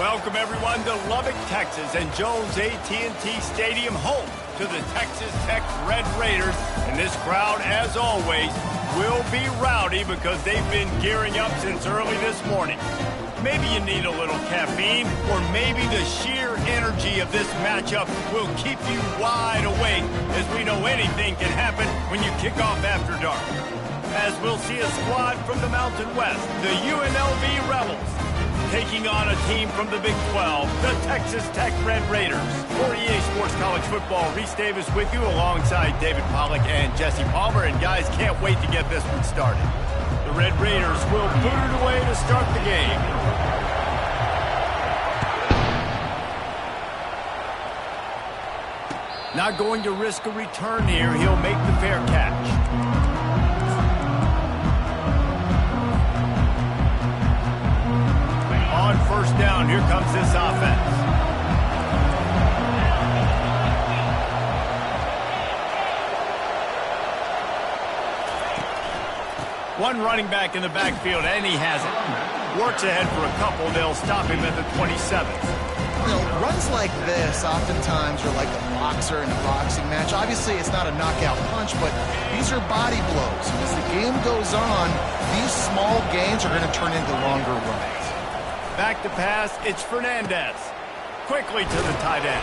Welcome, everyone, to Lubbock, Texas, and Jones AT&T Stadium, home to the Texas Tech Red Raiders. And this crowd, as always, will be rowdy because they've been gearing up since early this morning. Maybe you need a little caffeine, or maybe the sheer energy of this matchup will keep you wide awake, as we know anything can happen when you kick off after dark. As we'll see a squad from the Mountain West, the UNLV Rebels, taking on a team from the Big 12, the Texas Tech Red Raiders. For EA Sports College Football, Reese Davis with you alongside David Pollack and Jesse Palmer. And guys, can't wait to get this one started. The Red Raiders will boot it away to start the game. Not going to risk a return here. He'll make the fair catch. On first down, here comes this offense. One running back in the backfield, and he has it. Works ahead for a couple. They'll stop him at the 27. You know, runs like this oftentimes are like a boxer in a boxing match. Obviously, it's not a knockout punch, but these are body blows. As the game goes on, these small gains are going to turn into longer runs. Back to pass, it's Fernandez. Quickly to the tight end.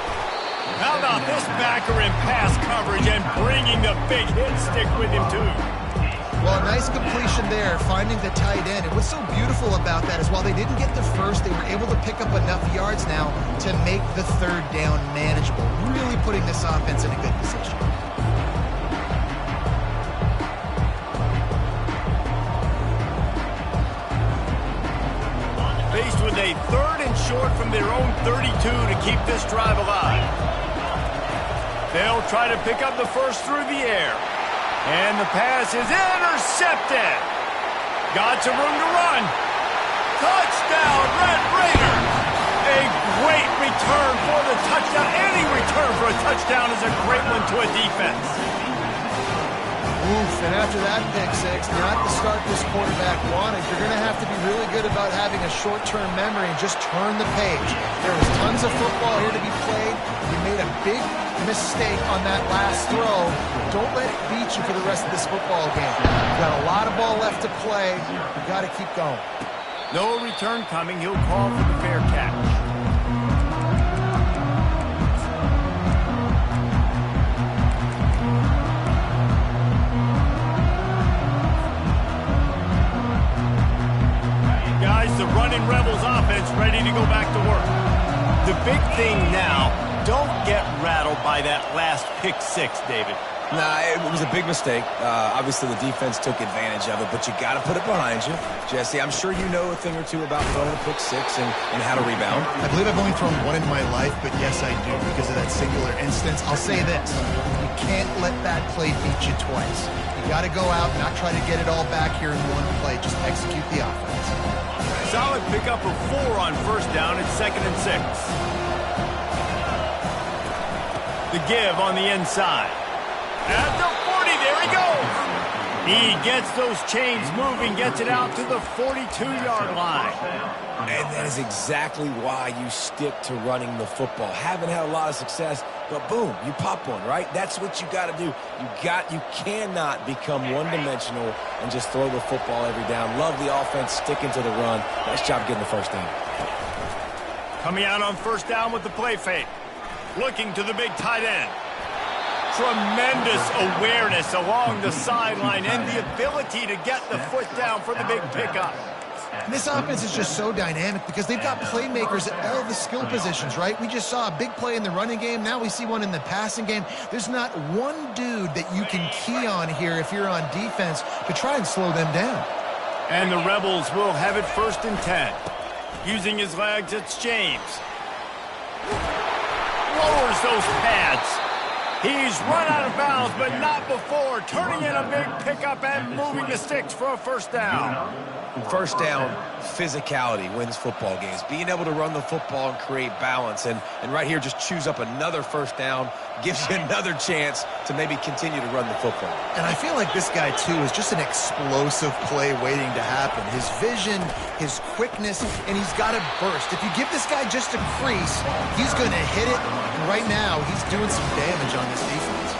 How about this backer in pass coverage and bringing the big hit stick with him, too? Well, a nice completion there, finding the tight end. And what's so beautiful about that is while they didn't get the first, they were able to pick up enough yards now to make the third down manageable, really putting this offense in a good position. Faced with a third and short from their own 32 to keep this drive alive. They'll try to pick up the first through the air. And the pass is intercepted. Got some room to run. Touchdown, Red Raiders. A great return for the touchdown. Any return for a touchdown is a great one to a defense. Oof, and after that pick six, not the start this quarterback wanted. You're going to have to be really good about having a short-term memory and just turn the page. There was tons of football here to be played. You made a big mistake on that last throw. Don't let it beat you for the rest of this football game. You've got a lot of ball left to play. You've got to keep going. No return coming. He'll call for the fair catch. The running Rebels offense ready to go back to work. The big thing now, don't get rattled by that last pick six, David. Nah, it was a big mistake. Obviously, the defense took advantage of it, but you got to put it behind you. Jesse, I'm sure you know a thing or two about throwing a pick six and how to rebound. I believe I've only thrown one in my life, but yes, I do because of that singular instance. I'll say this. You can't let that play beat you twice. You got to go out and not try to get it all back here in one play. Just execute the offense. Solid pickup of 4 on first down at 2nd and 6. The give on the inside. At the 40, there he goes. He gets those chains moving, gets it out to the 42-yard line. And that is exactly why you stick to running the football. Haven't had a lot of success, but boom, you pop one, right? That's what you got to do. You cannot become one-dimensional and just throw the football every down. Love the offense, sticking to the run. Nice job getting the first down. Coming out on first down with the play fake. Looking to the big tight end. Tremendous awareness along the sideline and the ability to get the foot down for the big pickup. And this offense is just so dynamic because they've got playmakers at all the skill positions, right? We just saw a big play in the running game. Now we see one in the passing game. There's not one dude that you can key on here if you're on defense to try and slow them down. And the Rebels will have it 1st and 10. Using his legs, it's James. Lowers those pads. He's run out of bounds, but not before. Turning in a big pickup and moving the sticks for a first down. First down, physicality wins football games. Being able to run the football and create balance. And right here, just choose up another first down. gives you another chance to maybe continue to run the football. And I feel like this guy, too, is just an explosive play waiting to happen. His vision, his quickness, and he's got to burst. If you give this guy just a crease, he's going to hit it. And right now, he's doing some damage on this defense.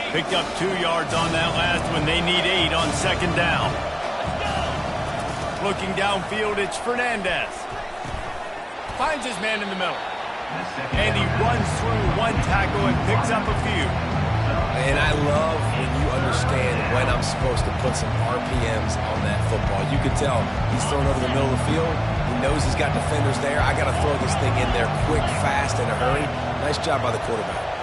Picked up 2 yards on that last one. They need 8 on second down. Looking downfield, it's Fernandez. Finds his man in the middle. And he runs through 1 tackle and picks up a few. And I love when you understand when I'm supposed to put some RPMs on that football. You can tell he's thrown over the middle of the field. He knows he's got defenders there. I got to throw this thing in there quick, fast, in a hurry. Nice job by the quarterback.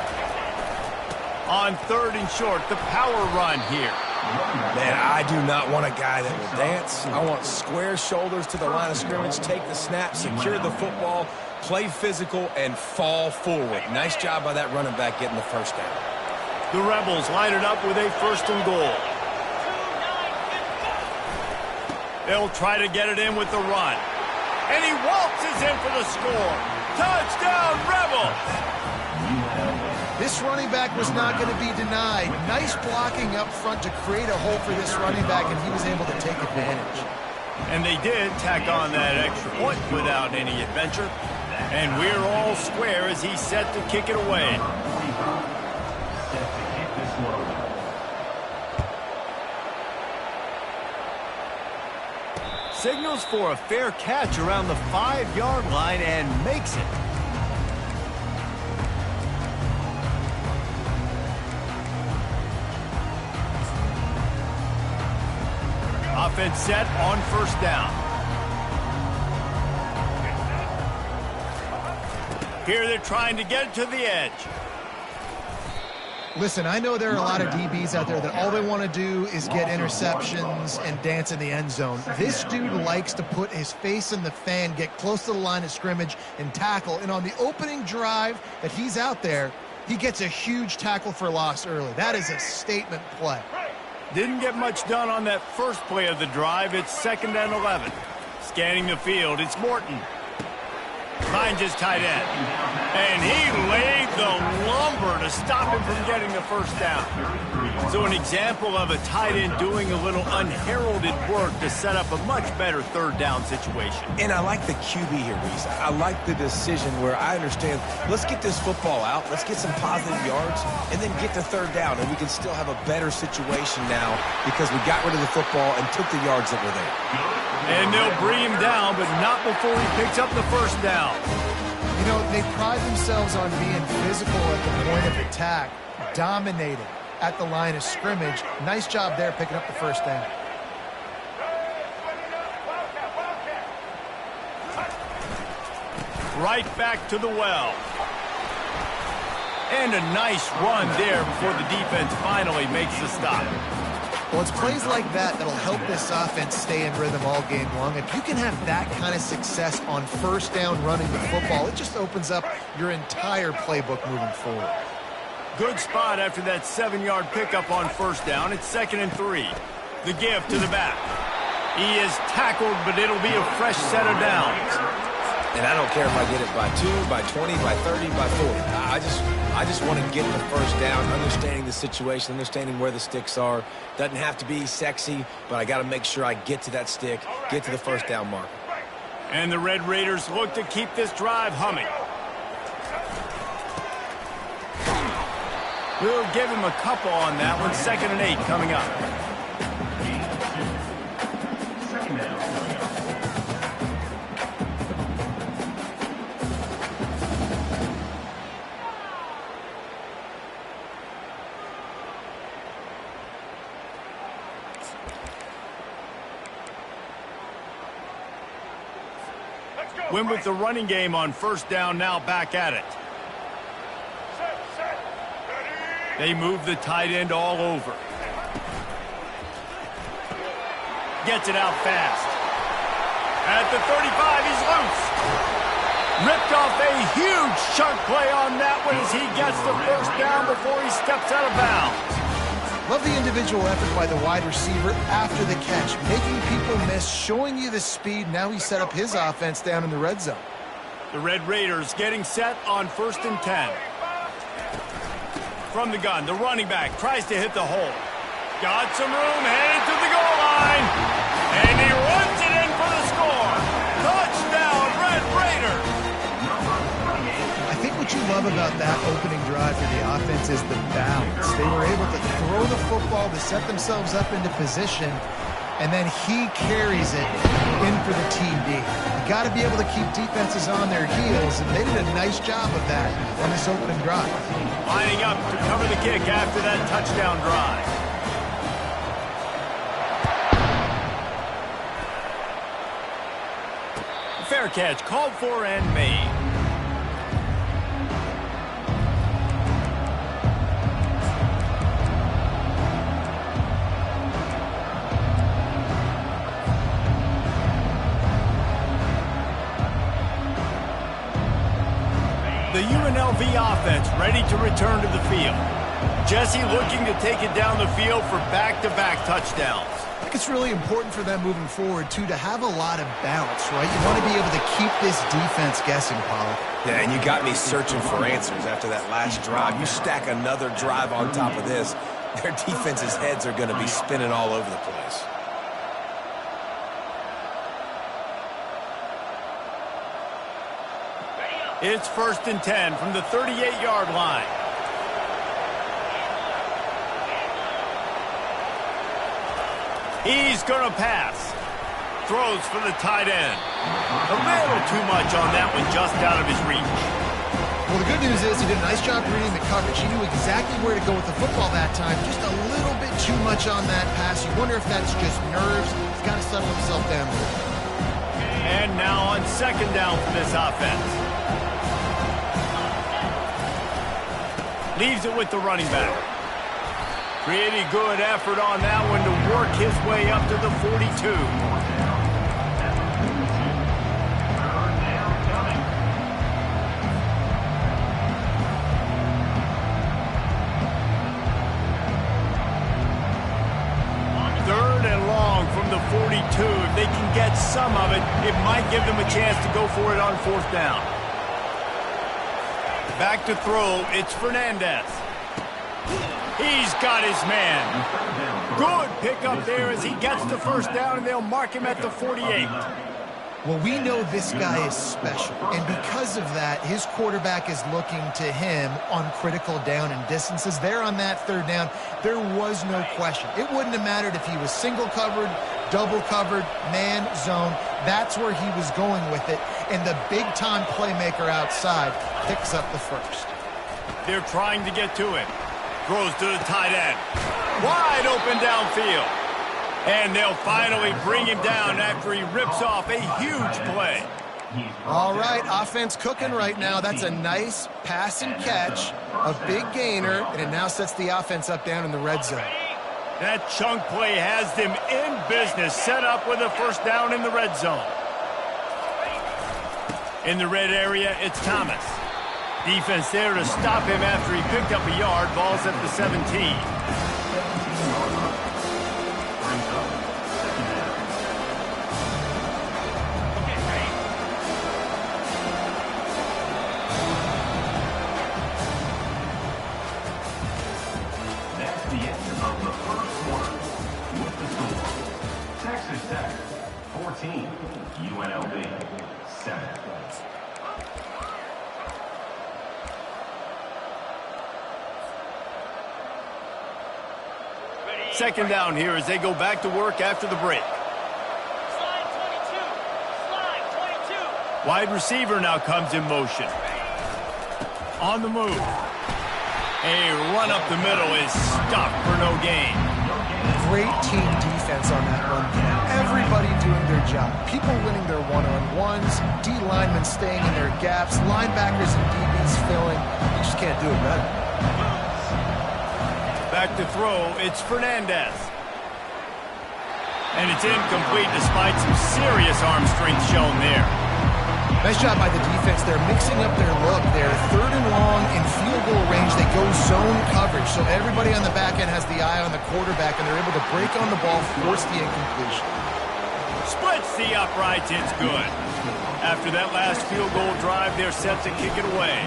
On 3rd and short, the power run here. Man, I do not want a guy that will dance. I want square shoulders to the line of scrimmage, take the snap, secure the football, play physical, and fall forward. Nice job by that running back getting the first down. The Rebels line it up with a 1st and goal. They'll try to get it in with the run. And he waltzes in for the score. Touchdown, Rebels! This running back was not going to be denied. Nice blocking up front to create a hole for this running back, and he was able to take advantage. And they did tack on that extra point without any adventure. And we're all square as he's set to kick it away. Signals for a fair catch around the 5-yard line and makes it. Offense set on 1st down. Here they're trying to get it to the edge. Listen, I know there are a lot of DBs out there that all they want to do is get interceptions and dance in the end zone. This dude likes to put his face in the fan, get close to the line of scrimmage, and tackle. And on the opening drive that he's out there, he gets a huge tackle for loss early. That is a statement play. Didn't get much done on that first play of the drive. It's 2nd and 11. Scanning the field, it's Morton. Finds his tight end. And he laid the lumber to stop him from getting the first down. So an example of a tight end doing a little unheralded work to set up a much better 3rd down situation. And I like the QB here, Reese. I like the decision where I understand, let's get this football out, let's get some positive yards, and then get to 3rd down, and we can still have a better situation now because we got rid of the football and took the yards that were there. And they'll bring him down, but not before he picks up the first down. You know, they pride themselves on being physical at the point of attack, dominated at the line of scrimmage. Nice job there picking up the first down. Right back to the well. And a nice run there before the defense finally makes the stop. Well, it's plays like that that'll help this offense stay in rhythm all game long. If you can have that kind of success on 1st down running the football, it just opens up your entire playbook moving forward. Good spot after that 7-yard pickup on 1st down. It's 2nd and 3. The give to the back. He is tackled, but it'll be a fresh set of downs. And I don't care if I get it by 2, by 20, by 30, by 40. I just want to get the first down, understanding the situation, understanding where the sticks are. Doesn't have to be sexy, but I got to make sure I get to that stick, get to the first down marker. And the Red Raiders look to keep this drive humming. We'll give him a couple on that one. 2nd and 8 coming up. Win with the running game on 1st down, now back at it. They move the tight end all over. Gets it out fast. At the 35, he's loose. Ripped off a huge chunk play on that one as he gets the first down before he steps out of bounds. Love the individual effort by the wide receiver after the catch, making people miss, showing you the speed. Now he set up his offense down in the red zone. The Red Raiders getting set on 1st and 10. From the gun, the running back tries to hit the hole. Got some room, headed to the goal line. And he runs it in for the score. Touchdown, Red Raiders. I think what you love about that opening drive for the offense is the balance. They were able to throw the football to set themselves up into position, and then he carries it in for the TD. You got to be able to keep defenses on their heels, and they did a nice job of that on this opening drive. Lining up to cover the kick after that touchdown drive. Fair catch called for and made. The UNLV offense ready to return to the field. Jesse looking to take it down the field for back-to-back touchdowns. I think it's really important for them moving forward, too, to have a lot of balance, right? You want to be able to keep this defense guessing, Pollock. Yeah, and you got me searching for answers after that last drive. You stack another drive on top of this, their defense's heads are going to be spinning all over the place. It's 1st and 10 from the 38-yard line. He's going to pass. Throws for the tight end. A little too much on that one, just out of his reach. Well, the good news is he did a nice job reading the coverage. He knew exactly where to go with the football that time. Just a little bit too much on that pass. You wonder if that's just nerves. He's got to settle himself down a little. And now on 2nd down for this offense. Leaves it with the running back. Pretty good effort on that one to work his way up to the 42. Third and long from the 42. If they can get some of it, it might give them a chance to go for it on 4th down. Back to throw, it's Fernandez. He's got his man. Good pickup there as he gets the 1st down, and they'll mark him at the 48. Well, we know this guy is special, and because of that, his quarterback is looking to him on critical down and distances. There on that 3rd down, there was no question. It wouldn't have mattered if he was single covered, double covered, man, zone. That's where he was going with it, and the big-time playmaker outside picks up the 1st. They're trying to get to it. Throws to the tight end. Wide open downfield. And they'll finally bring him down after he rips off a huge play. All right, offense cooking right now. That's a nice pass and catch, a big gainer, and it now sets the offense up down in the red zone. That chunk play has them in business, set up with a 1st down in the red zone. In the red area, it's Thomas. Defense there to stop him after he picked up a yard. Ball's at the 17. That's the end of the 1st quarter. With the score, Texas Tech 14, UNLV 7. 2nd down here as they go back to work after the break. Slide 22. Wide receiver now comes in motion. On the move. A run up the middle is stopped for no gain. Great team defense on that run. Everybody doing their job. People winning their one-on-ones, D linemen staying in their gaps, linebackers and DBs filling. You just can't do it better. Back to throw, it's Fernandez. And it's incomplete despite some serious arm strength shown there. Nice job by the defense. They're mixing up their look. They're 3rd and long in field goal range. They go zone coverage. So everybody on the back end has the eye on the quarterback, and they're able to break on the ball, force the incompletion. Splits the uprights. It's good. After that last field goal drive, they're set to kick it away.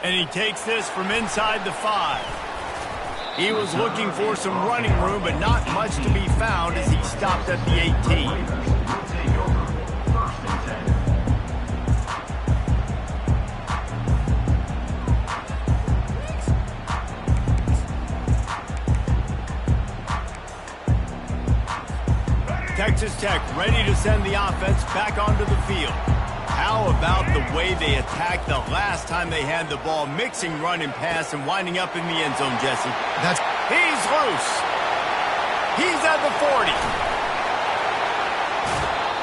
And he takes this from inside the 5. He was looking for some running room, but not much to be found as he stopped at the 18. Texas Tech ready to send the offense back onto the field. How about the way they attacked the last time they had the ball, mixing run and pass and winding up in the end zone, Jesse? He's loose. He's at the 40.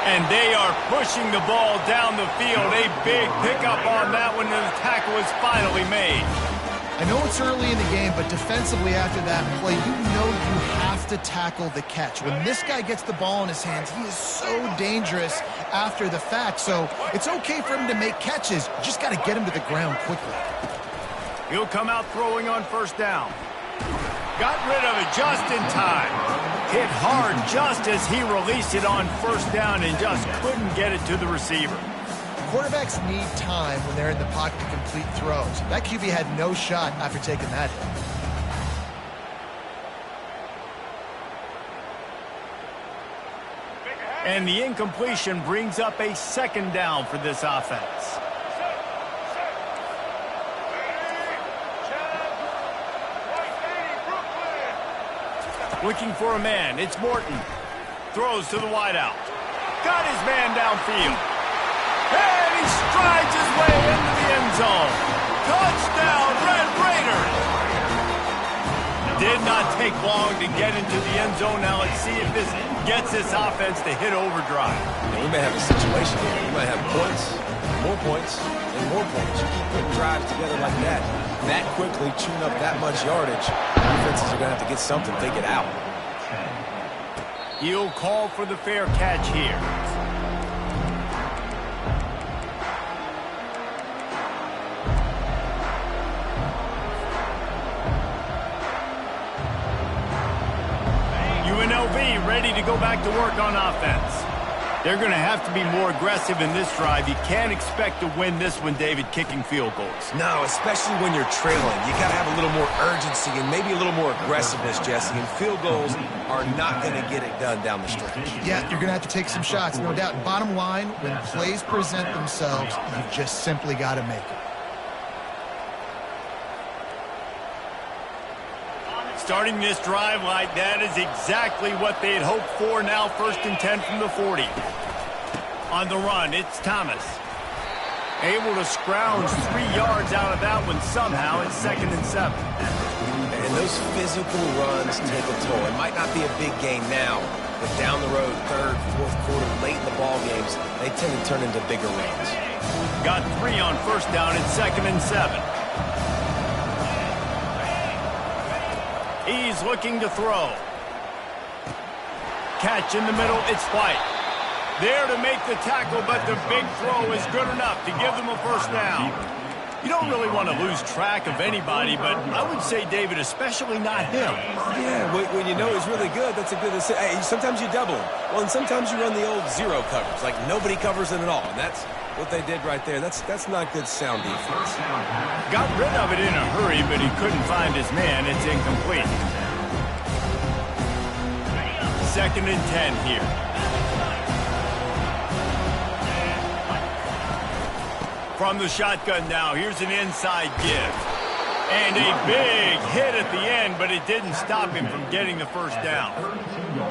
And they are pushing the ball down the field. A big pickup on that one, and the tackle is finally made. I know it's early in the game, but defensively after that play, you know you have to tackle the catch. When this guy gets the ball in his hands, he is so dangerous after the fact. So it's okay for him to make catches. You just got to get him to the ground quickly. He'll come out throwing on first down. Got rid of it just in time. Hit hard just as he released it on first down and just couldn't get it to the receiver. Quarterbacks need time when they're in the pocket to complete throws. That QB had no shot after taking that hit. And the incompletion brings up a 2nd down for this offense. Looking for a man. It's Morton. Throws to the wideout. Got his man downfield. And he strides his way into the end zone. Touchdown, Red Raiders! Did not take long to get into the end zone. Now let's see if this gets this offense to hit overdrive. And we may have a situation here. We might have points, and more points. You keep putting drives together like that quickly, chewing up that much yardage, defenses are going to have to get something, think it out. He'll call for the fair catch here. UNLV ready to go back to work on offense. They're going to have to be more aggressive in this drive. You can't expect to win this one, David, kicking field goals. No, especially when you're trailing. You got to have a little more urgency and maybe a little more aggressiveness, Jesse. And field goals are not going to get it done down the stretch. Yeah, you're going to have to take some shots, no doubt. Bottom line, when plays present themselves, you just simply got to make it. Starting this drive like that is exactly what they had hoped for. Now 1st and 10 from the 40. On the run, it's Thomas. Able to scrounge 3 yards out of that one somehow. It's 2nd and 7. And those physical runs take a toll. It might not be a big game now, but down the road, 3rd, 4th quarter, late in the ball games, they tend to turn into bigger runs. Got 3 on first down. It's 2nd and 7. He's looking to throw. Catch in the middle, it's White. There to make the tackle, but the big throw is good enough to give them a first down. You don't really want to lose track of anybody, but I would say, David, especially not him. Yeah, when you know he's really good, that's a good... Hey, sometimes you double him. Well, and sometimes you run the old zero coverage, like nobody covers him at all, and that's what they did right there. That's not good sound defense. Got rid of it in a hurry, but he couldn't find his man. It's incomplete. 2nd and 10 here. From the shotgun now, here's an inside give. And a big hit at the end, but it didn't stop him from getting the first down.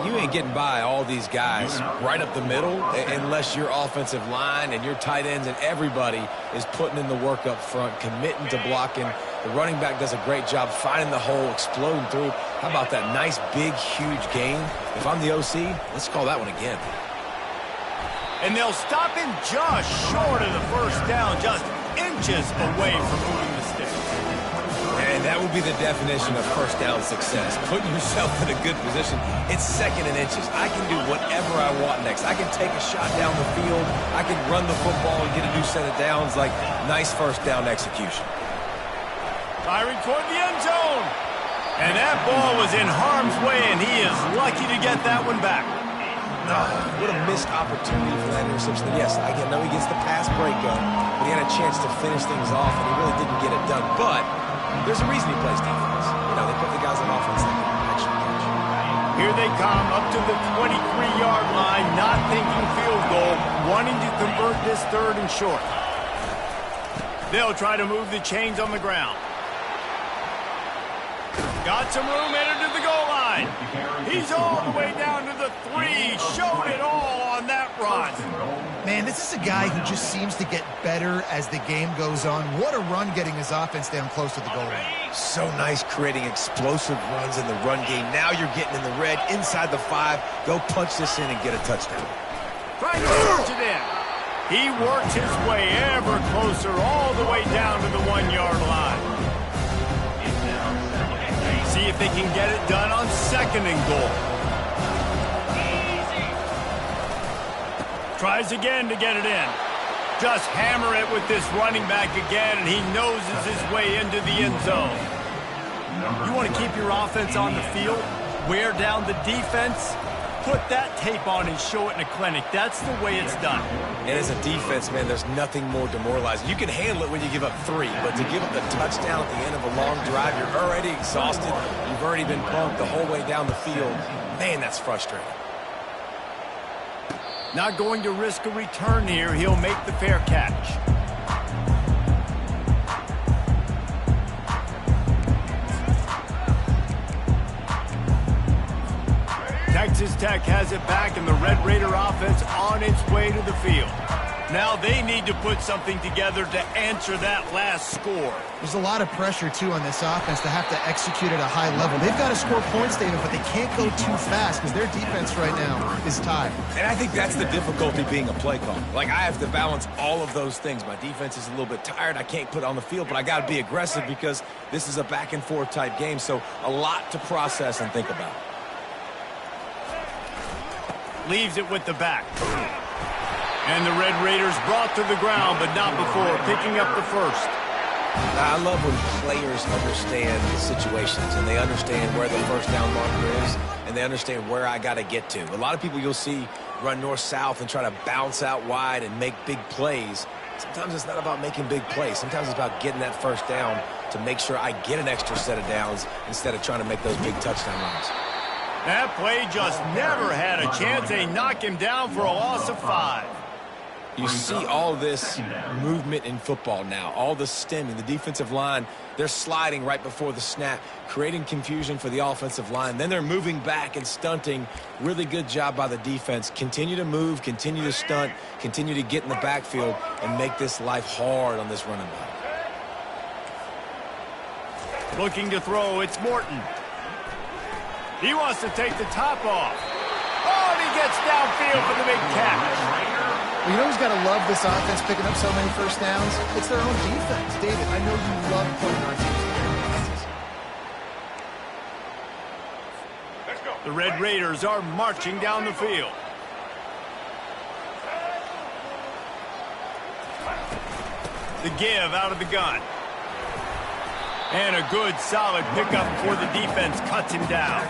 You ain't getting by all these guys right up the middle unless your offensive line and your tight ends and everybody is putting in the work up front, committing to blocking. The running back does a great job finding the hole, exploding through. How about that nice, big, huge gain? If I'm the OC, let's call that one again. And they'll stop him just short of the first down, just inches away from moving the sticks. And That would be the definition of first down success. Putting yourself in a good position. It's 2nd and inches. I can do whatever I want next. I can take a shot down the field. I can run the football and get a new set of downs. Like, nice first down execution. Firing toward the end zone. And that ball was in harm's way, and he is lucky to get that one back. Oh, what a missed opportunity for that interception. Yes, I know he gets the pass breakup, but he had a chance to finish things off, and he really didn't get it done. But there's a reason he plays defense. You know, they put the guys on offense that can actually catch. Here they come up to the 23-yard line, not thinking field goal, wanting to convert this 3rd and short. They'll try to move the chains on the ground. Got some room, entered to the goal line. He's all the way down to the 3. Showed it all on that run. Man, this is a guy who just seems to get better as the game goes on. What a run getting his offense down close to the goal line. So nice creating explosive runs in the run game. Now you're getting in the red, inside the 5. Go punch this in and get a touchdown. Trying to force it in. He works his way ever closer all the way down to the 1-yard line. See if they can get it done on 2nd and goal. Tries again to get it in. Just hammer it with this running back again, and he noses his way into the end zone. You want to keep your offense on the field, wear down the defense, put that tape on and show it in a clinic. That's the way it's done. And as a defense, man, there's nothing more demoralizing. You can handle it when you give up 3, but to give up a touchdown at the end of a long drive, you're already exhausted. You've already been pumped the whole way down the field. Man, that's frustrating. Not going to risk a return here. He'll make the fair catch. Texas Tech has it back, and the Red Raider offense on its way to the field. Now they need to put something together to answer that last score. There's a lot of pressure, too, on this offense to have to execute at a high level. They've got to score points, David, but they can't go too fast because their defense right now is tied. And I think that's the difficulty being a play caller. Like, I have to balance all of those things. My defense is a little bit tired. I can't put it on the field, but I got to be aggressive because this is a back-and-forth type game, so a lot to process and think about. Leaves it with the back. And the Red Raiders brought to the ground, but not before picking up the first. I love when players understand the situations and they understand where the first down marker is and they understand where I got to get to. A lot of people you'll see run north-south and try to bounce out wide and make big plays. Sometimes it's not about making big plays. Sometimes it's about getting that first down to make sure I get an extra set of downs instead of trying to make those big touchdown runs. That play just never had a chance. They knock him down for a loss of 5. You see all this movement in football now, all the stemming, the defensive line, they're sliding right before the snap, creating confusion for the offensive line. Then they're moving back and stunting. Really good job by the defense. Continue to move, continue to stunt, continue to get in the backfield and make this life hard on this running back. Looking to throw, it's Morton. He wants to take the top off. Oh, and he gets downfield for the big catch. Well, you know who's got to love this offense picking up so many first downs? It's their own defense. David, I know you love playing our teams. Let's go. The Red Raiders are marching down the field. The give out of the gun. And a good, solid pickup before the defense cuts him down.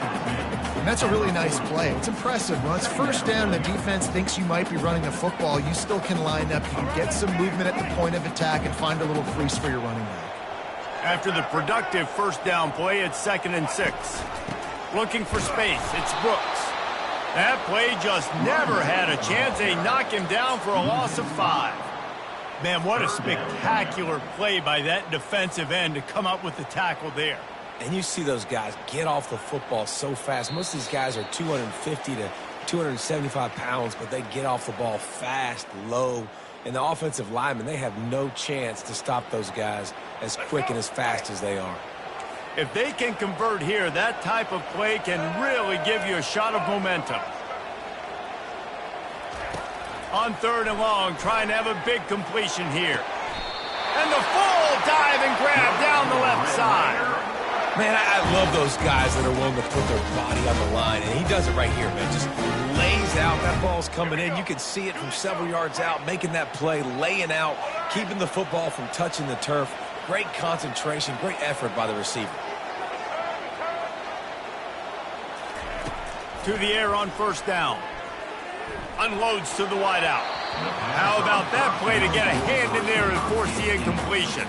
And that's a really nice play. It's impressive. When it's first down and the defense thinks you might be running the football, you still can line up. You can get some movement at the point of attack and find a little crease for your running back. After the productive first down play, it's 2nd and 6. Looking for space, it's Brooks. That play just never had a chance. They knock him down for a loss of 5. Man, what a spectacular play by that defensive end to come up with the tackle there. And you see those guys get off the football so fast. Most of these guys are 250 to 275 pounds, but they get off the ball fast, low. And the offensive linemen, they have no chance to stop those guys as quick and as fast as they are. If they can convert here, that type of play can really give you a shot of momentum. On 3rd and long, trying to have a big completion here. And the full dive and grab down the left side. Man, I love those guys that are willing to put their body on the line, and he does it right here, man. Just lays out. That ball's coming in. You can see it from several yards out, making that play, laying out, keeping the football from touching the turf. Great concentration, great effort by the receiver. To the air on first down. Unloads to the wideout. How about that play to get a hand in there and force the incompletion?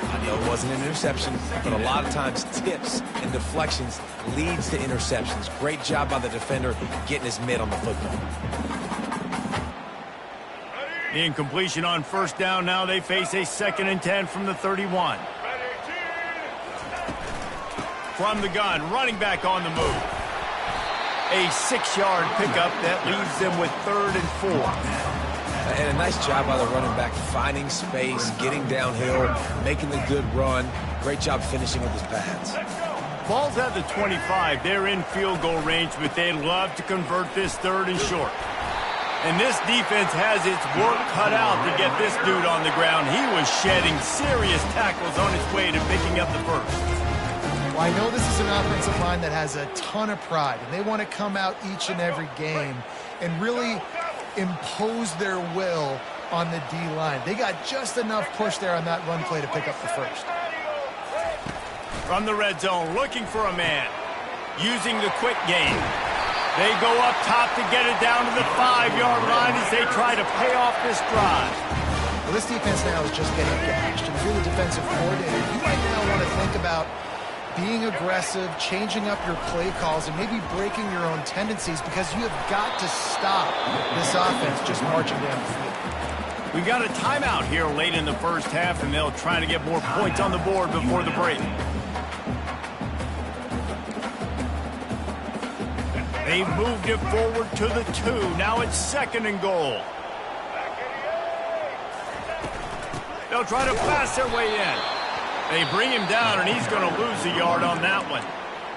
I know it wasn't an interception, but a lot of times tips and deflections leads to interceptions. Great job by the defender getting his mitt on the football. The incompletion on first down. Now they face a 2nd and 10 from the 31. From the gun, running back on the move. A 6-yard pickup that leaves them with 3rd and 4. And a nice job by the running back, finding space, getting downhill, making the good run. Great job finishing with his pads. Ball's at the 25. They're in field goal range, but they'd love to convert this 3rd and short. And this defense has its work cut out to get this dude on the ground. He was shedding serious tackles on his way to picking up the first. Well, I know this is an offensive line that has a ton of pride, and they want to come out each and every game and really impose their will on the D-line. They got just enough push there on that run play to pick up the first. From the red zone, looking for a man. Using the quick game. They go up top to get it down to the 5-yard line as they try to pay off this drive. Well, this defense now is just getting gashed. And if you're the defensive coordinator, you might now want to think about being aggressive, changing up your play calls, and maybe breaking your own tendencies, because you have got to stop this offense just marching down the field. We got a timeout here late in the first half, and they'll try to get more points on the board before the break. They've moved it forward to the 2. Now it's 2nd and goal. They'll try to pass their way in. They bring him down, and he's going to lose a yard on that one.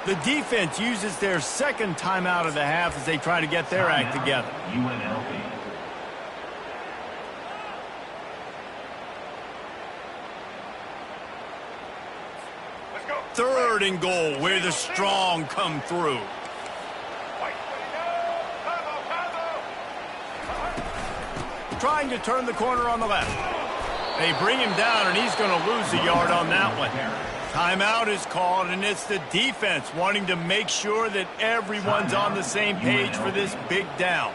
The defense uses their 2nd timeout of the half as they try to get their act together. UNLV. 3rd and goal, where the strong come through. Trying to turn the corner on the left. They bring him down, and he's going to lose a yard on that one. Timeout is called, and it's the defense wanting to make sure that everyone's on the same page for this big down.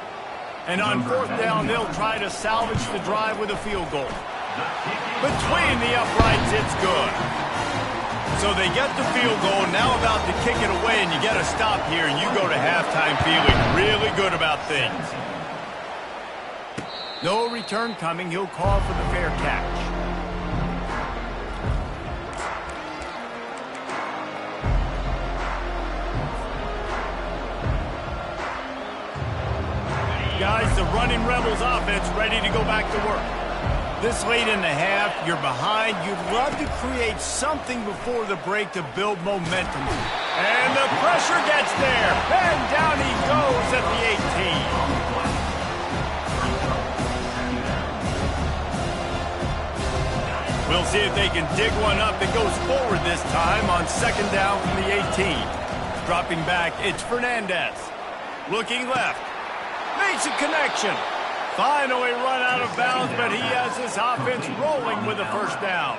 And on 4th down, they'll try to salvage the drive with a field goal. Between the uprights, it's good. So they get the field goal, now about to kick it away, and you get a stop here, and you go to halftime feeling really good about things. No return coming. He'll call for the fair catch. Guys, the running Rebels offense ready to go back to work. This late in the half, you're behind. You'd love to create something before the break to build momentum. And the pressure gets there. And down he goes at the 18. We'll see if they can dig one up. It goes forward this time on 2nd down from the 18. Dropping back, it's Fernandez. Looking left. Makes a connection. Finally run out of bounds, but he has his offense rolling with a 1st down.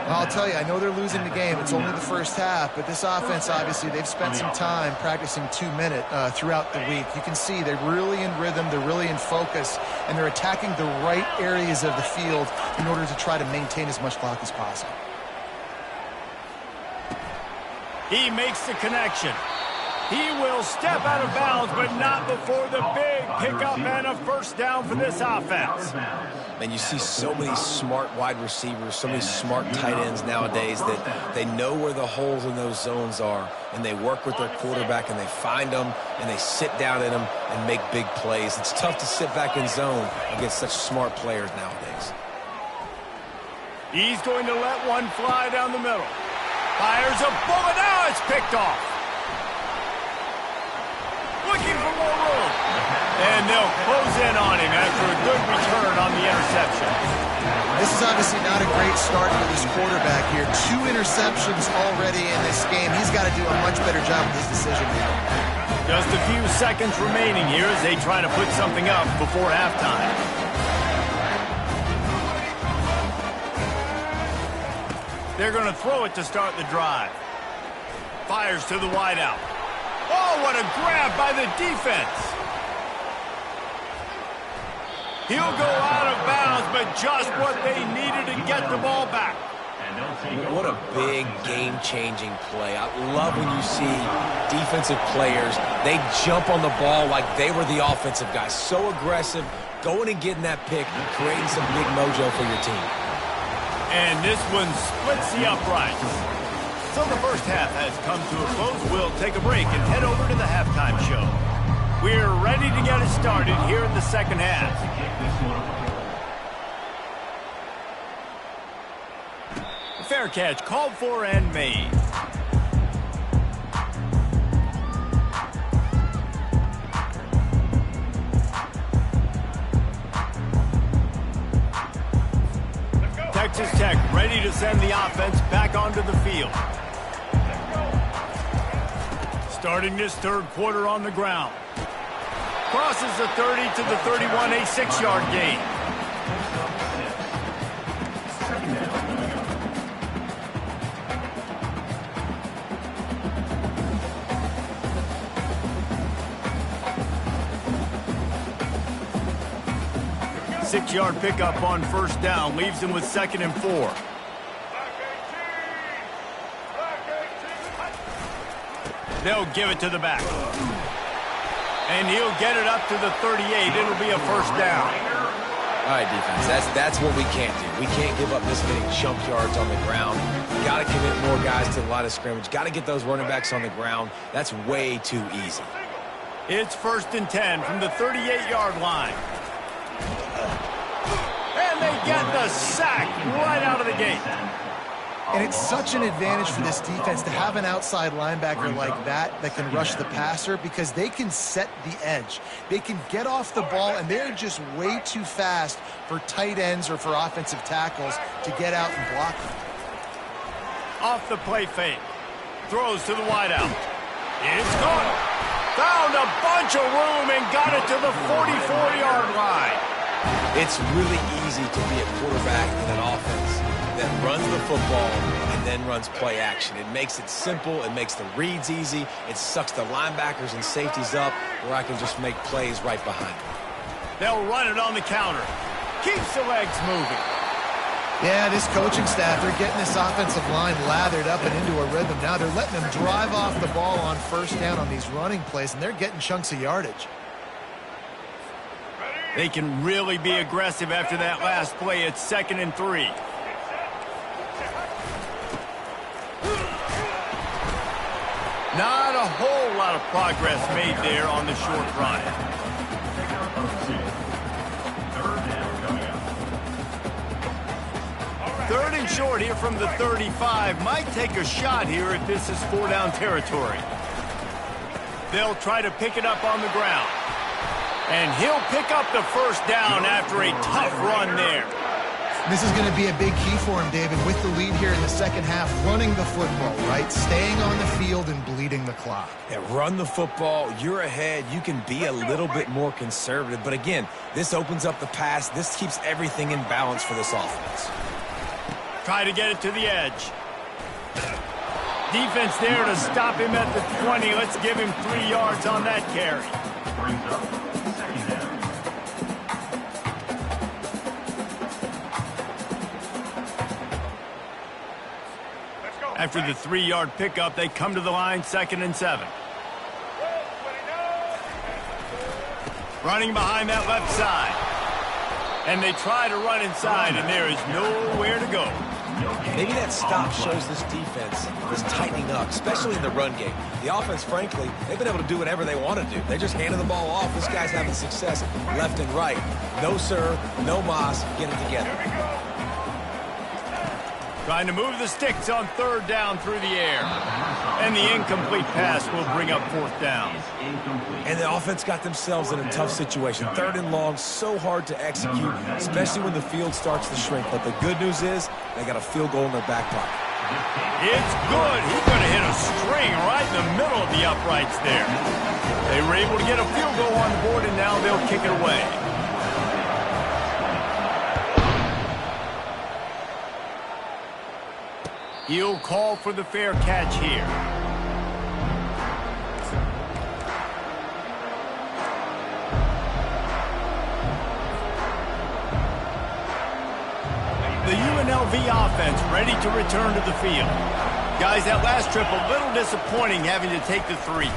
I'll tell you, I know they're losing the game. It's only the first half, but this offense, obviously, they've spent some time practicing 2-minute throughout the week. You can see they're really in rhythm, they're really in focus, and they're attacking the right areas of the field in order to try to maintain as much clock as possible. He makes the connection. He will step out of bounds, but not before the big pickup and a 1st down for this offense. And you see so many smart wide receivers, so many smart tight ends nowadays that they know where the holes in those zones are, and they work with their quarterback, and they find them, and they sit down in them and make big plays. It's tough to sit back in zone against such smart players nowadays. He's going to let one fly down the middle. Fires a bullet. Now it's picked off. Looking for more room. And they'll close in on him after a good return on the interception. This is obviously not a great start for this quarterback here. 2 interceptions already in this game. He's got to do a much better job with his decision making. Just a few seconds remaining here as they try to put something up before halftime. They're going to throw it to start the drive. Fires to the wideout. Oh, what a grab by the defense. He'll go out of bounds, but just what they needed to get the ball back. What a big game-changing play. I love when you see defensive players, they jump on the ball like they were the offensive guys. So aggressive, going and getting that pick and creating some big mojo for your team. And this one splits the uprights. So the first half has come to a close. We'll take a break and head over to the halftime show. We're ready to get it started here in the second half. Fair catch called for and made. Texas Tech ready to send the offense back onto the field. Starting this third quarter on the ground. Crosses the 30 to the 31, a 6-yard gain. Six-yard pickup on first down leaves him with 2nd and 4. They'll give it to the back. And he'll get it up to the 38. It'll be a first down. All right, defense, that's what we can't do. We can't give up this many jump yards on the ground. Got to commit more guys to the line of scrimmage. Got to get those running backs on the ground. That's way too easy. It's 1st and 10 from the 38-yard line. And they get the sack right out of the gate. And it's such an advantage for this defense to have an outside linebacker like that can rush the passer because they can set the edge. They can get off the ball, and they're just way too fast for tight ends or for offensive tackles to get out and block them. Off the play fake. Throws to the wideout. It's caught. Found a bunch of room and got it to the 44-yard line. It's really easy to be a quarterback in an offense that runs the football and then runs play action. It makes it simple. It makes the reads easy. It sucks the linebackers and safeties up where I can just make plays right behind them. They'll run it on the counter. Keeps the legs moving. Yeah, this coaching staff, they're getting this offensive line lathered up and into a rhythm. Now they're letting them drive off the ball on first down on these running plays, and they're getting chunks of yardage. They can really be aggressive after that last play. It's 2nd and 3. Not a whole lot of progress made there on the short run. Third and short here from the 35. Might take a shot here if this is 4-down territory. They'll try to pick it up on the ground. And he'll pick up the first down after a tough run there. This is going to be a big key for him, David, with the lead here in the second half, running the football, right? Staying on the field and bleeding the clock. Yeah, run the football. You're ahead. You can be a little bit more conservative. But again, this opens up the pass. This keeps everything in balance for this offense. Try to get it to the edge. Defense there to stop him at the 20. Let's give him 3 yards on that carry. Brings up 2nd down. After the 3-yard pickup, they come to the line, 2nd and 7. Running behind that left side. And they try to run inside, and there is nowhere to go. Maybe that stop shows this defense is tightening up, especially in the run game. The offense, frankly, they've been able to do whatever they want to do. They're just handing the ball off. This guy's having success left and right. No sir, no mas, get it together. Trying to move the sticks on third down through the air. And the incomplete pass will bring up fourth down. And the offense got themselves in a tough situation. Third and long, so hard to execute, especially when the field starts to shrink. But the good news is they got a field goal in their back pocket. It's good. He's going to hit a string right in the middle of the uprights there. They were able to get a field goal on the board, and now they'll kick it away. He'll call for the fair catch here. The UNLV offense ready to return to the field. Guys, that last trip a little disappointing having to take the 3.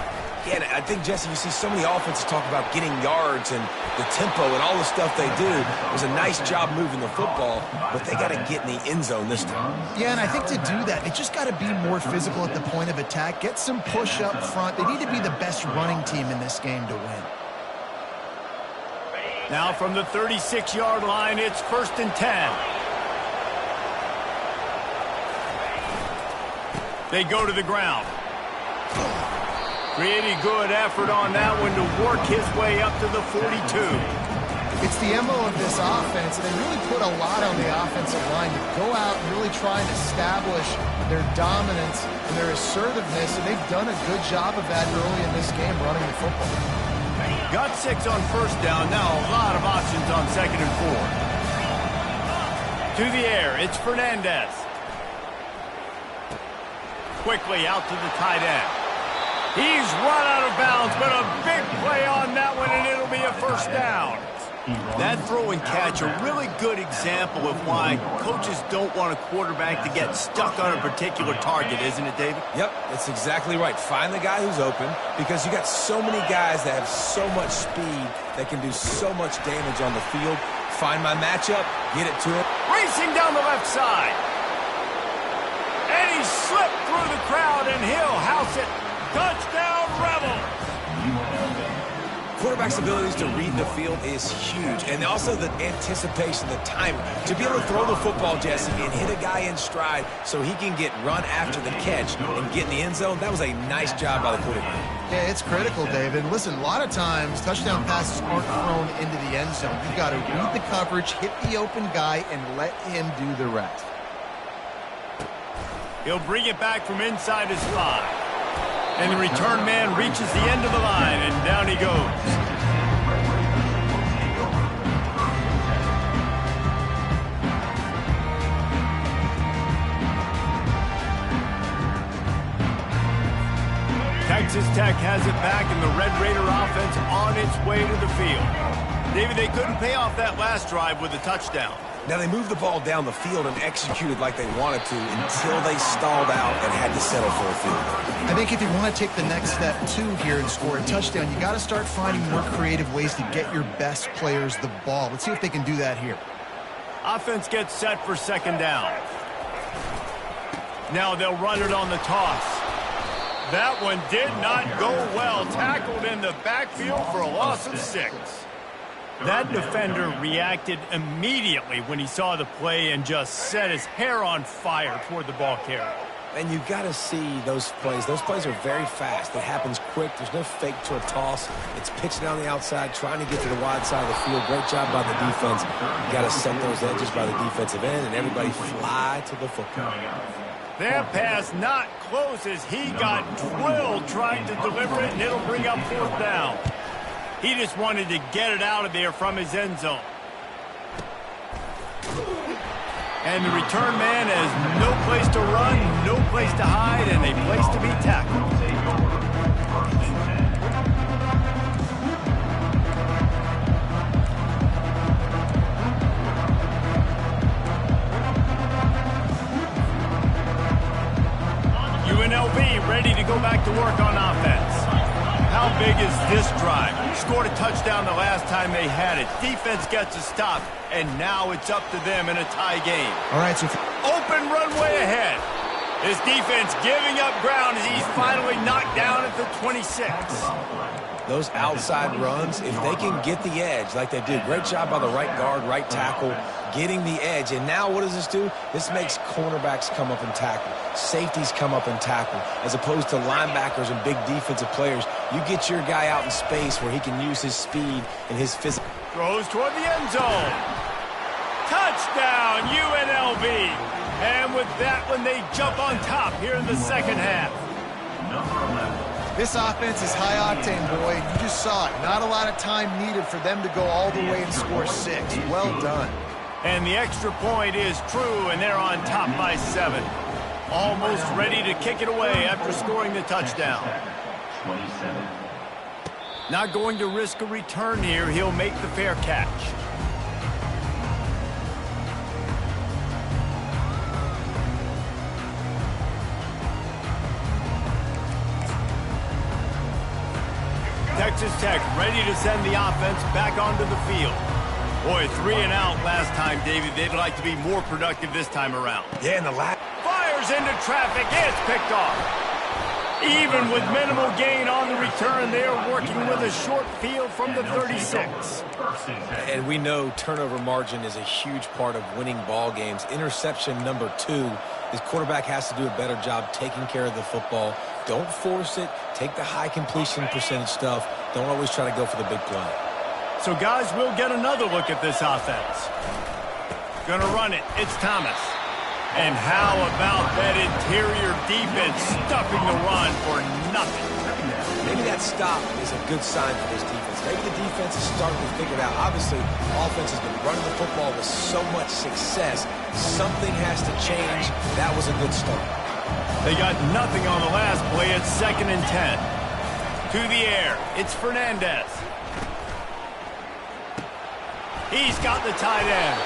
Yeah, I think, Jesse, you see so many offenses talk about getting yards and the tempo and all the stuff they do. It was a nice job moving the football, but they got to get in the end zone this time. Yeah, and I think to do that, they just got to be more physical at the point of attack, get some push up front. They need to be the best running team in this game to win. Now from the 36-yard line, it's 1st and 10. They go to the ground. Pretty good effort on that one to work his way up to the 42. It's the MO of this offense, and they really put a lot on the offensive line to go out and really try and establish their dominance and their assertiveness, and they've done a good job of that early in this game running the football. Got 6 on first down. Now a lot of options on 2nd and 4. To the air, it's Fernandez. Quickly out to the tight end. He's run out of bounds, but a big play on that one, and it'll be a 1st down. That throw and catch, a really good example of why coaches don't want a quarterback to get stuck on a particular target, isn't it, David? Yep, that's exactly right. Find the guy who's open, because you got so many guys that have so much speed that can do so much damage on the field. Find my matchup, get it to him. Racing down the left side. And he slipped through the crowd, and he'll house it. Touchdown, Rebels! Quarterback's abilities to read the field is huge, and also the anticipation, the timing. To be able to throw the football, Jesse, and hit a guy in stride so he can get run after the catch and get in the end zone, that was a nice job by the quarterback. Yeah, it's critical, David. Listen, a lot of times touchdown passes aren't thrown into the end zone. You've got to read the coverage, hit the open guy, and let him do the rest. He'll bring it back from inside his 5. And the return man reaches the end of the line, and down he goes. Texas Tech has it back, and the Red Raider offense on its way to the field. David, they couldn't pay off that last drive with a touchdown. Now, they moved the ball down the field and executed like they wanted to until they stalled out and had to settle for a field goal. I think if you want to take the next step, too, here and score a touchdown, you got to start finding more creative ways to get your best players the ball. Let's see if they can do that here. Offense gets set for 2nd down. Now they'll run it on the toss. That one did not go well. Tackled in the backfield for a loss of 6. That defender reacted immediately when he saw the play and just set his hair on fire toward the ball carrier. And you've got to see those plays. Those plays are very fast. It happens quick. There's no fake to a toss. It's pitching down the outside, trying to get to the wide side of the field. Great job by the defense. You got to set those edges by the defensive end, and everybody fly to the football. That pass not close as he got drilled trying to deliver it, and it'll bring up 4th down. He just wanted to get it out of there from his end zone. And the return man has no place to run, no place to hide, and a place to be tackled. UNLV ready to go back to work on offense. How big is this drive? Scored a touchdown the last time they had it. Defense gets a stop, and now it's up to them in a tie game. All right, so open runway ahead. This defense giving up ground as he's finally knocked down at the 26. those outside runs, if they can get the edge like they do, great job by the right guard, right tackle, getting the edge. And now what does this do? This makes cornerbacks come up and tackle, safeties come up and tackle, as opposed to linebackers and big defensive players. You get your guy out in space where he can use his speed and his physical. Throws toward the end zone. Touchdown, UNLV. And with that one, they jump on top here in the second half. This offense is high octane, Boyd. You just saw it. Not a lot of time needed for them to go all the way and score 6. Well done. And the extra point is true, and they're on top by 7. Almost ready to kick it away after scoring the touchdown. 27. Not going to risk a return here. He'll make the fair catch. Texas Tech ready to send the offense back onto the field. Boy, 3 and out last time, David. They'd like to be more productive this time around. Yeah, and the last. Fires into traffic. It's picked off. Even with minimal gain on the return, they're working with a short field from the 36. And we know turnover margin is a huge part of winning ball games. Interception number 2. His quarterback has to do a better job taking care of the football. Don't force it. Take the high completion percentage stuff. Don't always try to go for the big play. So, guys, we'll get another look at this offense. Gonna run it. It's Thomas. And how about that interior defense stuffing the run for nothing? Maybe that stop is a good sign for this defense. Maybe the defense is starting to figure it out. Obviously, offense has been running the football with so much success. Something has to change. That was a good start. They got nothing on the last play. It's 2nd and 10. To the air. It's Fernandez. He's got the tight end.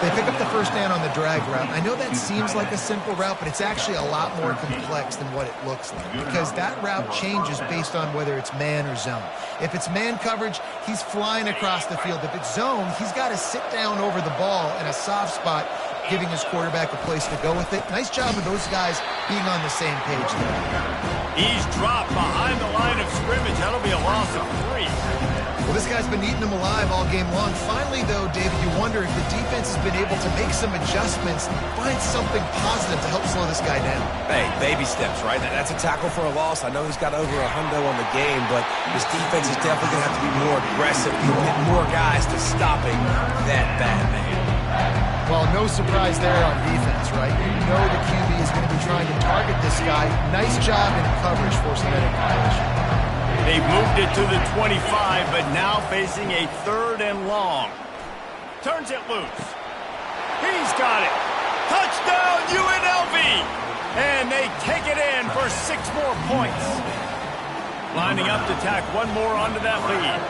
They pick up the first down on the drag route. I know that seems like a simple route, but it's actually a lot more complex than what it looks like, because that route changes based on whether it's man or zone. If it's man coverage, he's flying across the field. If it's zone, he's got to sit down over the ball in a soft spot, giving his quarterback a place to go with it. Nice job of those guys being on the same page there. He's dropped behind the line of scrimmage. That'll be a loss of 3. Well, this guy's been eating them alive all game long. Finally, though, David, you wonder if the defense has been able to make some adjustments, find something positive to help slow this guy down. Hey, baby steps, right? That's a tackle for a loss. I know he's got over a hundo on the game, but this defense is definitely going to have to be more aggressive, get more guys to stopping that bad man. Well, no surprise there on defense, right? You know the QB is going to be trying to target this guy. Nice job in coverage forcing that incompletion. They've moved it to the 25, but now facing a 3rd and long. Turns it loose. He's got it. Touchdown, UNLV! And they take it in for 6 more points. Lining up to tack one more onto that lead.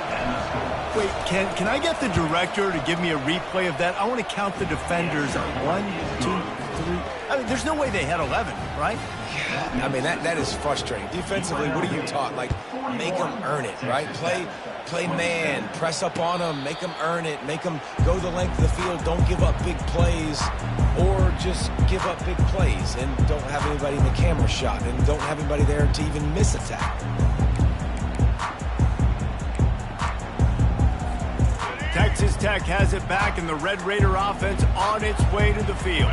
Wait, can I get the director to give me a replay of that? I want to count the defenders. 1, 2, 3. I mean, there's no way they had 11, right? Yeah, I mean, that is frustrating. Defensively, what are you taught? Like, make them earn it, right? Play man, press up on them, make them earn it, make them go the length of the field, don't give up big plays, or just give up big plays and don't have anybody in the camera shot and don't have anybody there to even miss a tackle. Texas Tech has it back, and the Red Raider offense on its way to the field.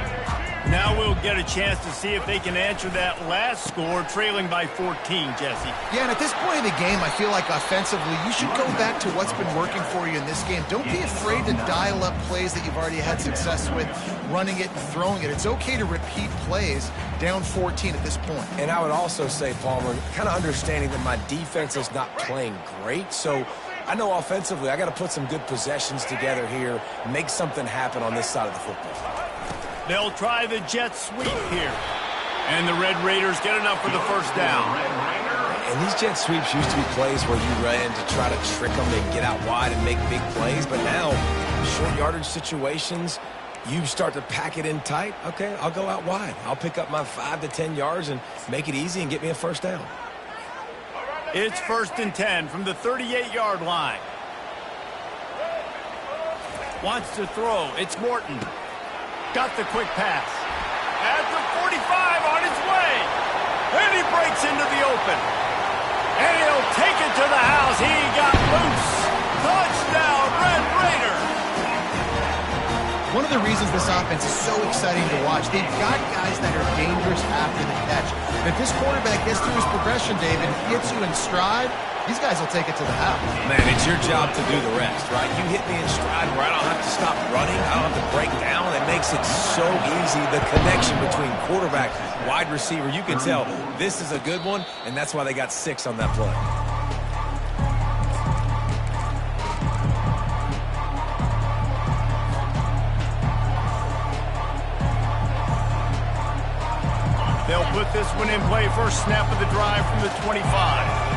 Now we'll get a chance to see if they can answer that last score, trailing by 14, Jesse. Yeah, and at this point in the game, I feel like offensively, you should go back to what's been working for you in this game. Don't be afraid to dial up plays that you've already had success with, running it and throwing it. It's okay to repeat plays down 14 at this point. And I would also say, Palmer, kind of understanding that my defense is not playing great, so I know offensively I got to put some good possessions together here, make something happen on this side of the football. They'll try the jet sweep here. And the Red Raiders get enough for the first down. And these jet sweeps used to be plays where you ran to try to trick them and get out wide and make big plays. But now, short yardage situations, you start to pack it in tight. Okay, I'll go out wide. I'll pick up my 5 to 10 yards and make it easy and get me a first down. It's 1st and 10 from the 38-yard line. Wants to throw. It's Morton. Got the quick pass. At the 45 on his way. And he breaks into the open. And he'll take it to the house. He got loose. Touchdown, Red Raiders. One of the reasons this offense is so exciting to watch, they've got guys that are dangerous after the catch. And if this quarterback gets through his progression, David, gets you in stride, these guys will take it to the house. Man, it's your job to do the rest, right? You hit me in stride where I don't have to stop running. I don't have to break down. It makes it so easy. The connection between quarterback, wide receiver, you can tell this is a good one, and that's why they got 6 on that play. They'll put this one in play. First snap of the drive from the 25.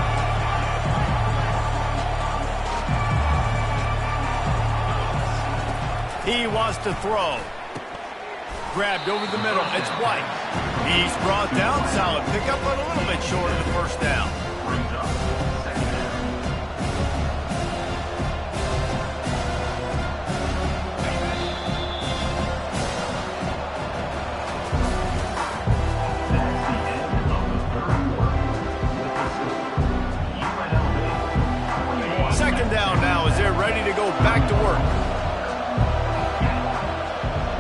He wants to throw. Grabbed over the middle. It's White. He's brought down. Solid pickup, but a little bit short of the first down. Brings up second down. Second down now as they're ready to go back to work.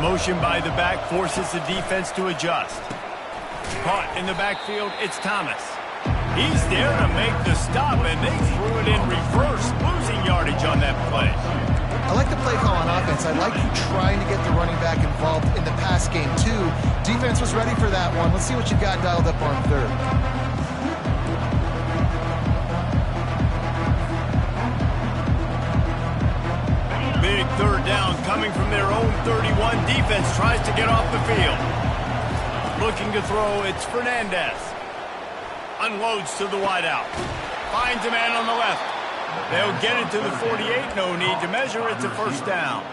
Motion by the back forces the defense to adjust. Caught in the backfield, it's Thomas. He's there to make the stop, and they threw it in reverse, losing yardage on that play. I like the play call on offense. I like you trying to get the running back involved in the pass game, too. Defense was ready for that one. Let's see what you got dialed up on third. Big third down coming from their own 31. Defense tries to get off the field. Looking to throw, it's Fernandez. Unloads to the wideout. Finds a man on the left. They'll get it to the 48. No need to measure. It's a first down.